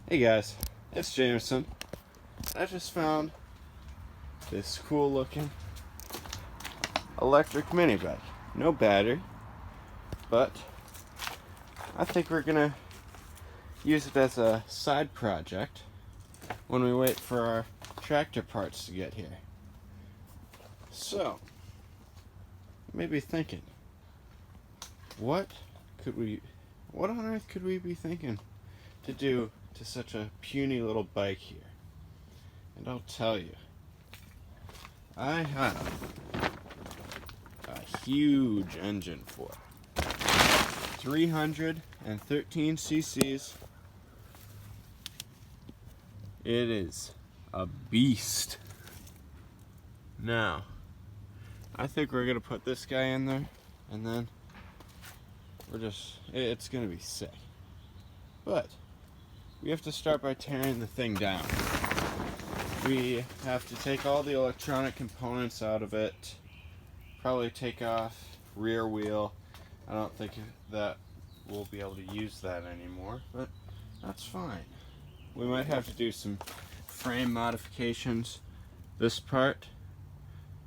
Hey guys, it's Jameson. I just found this cool looking electric mini bike. No battery, but I think we're gonna use it as a side project when we wait for our tractor parts to get here. So, maybe thinking, what on earth could we be thinking to do to such a puny little bike here? And I'll tell you, I have a huge engine for it. 313 cc's. It is a beast. Now, I think we're gonna put this guy in there, and then it's gonna be sick. But we have to start by tearing the thing down. We have to take all the electronic components out of it, probably take off rear wheel. I don't think that we'll be able to use that anymore, but that's fine. We might have to do some frame modifications. This part,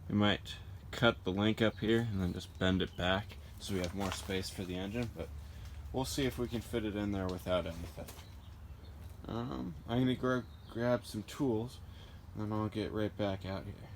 we might cut the link up here and then just bend it back so we have more space for the engine, but we'll see if we can fit it in there without anything. I'm going to grab some tools, and then I'll get right back out here.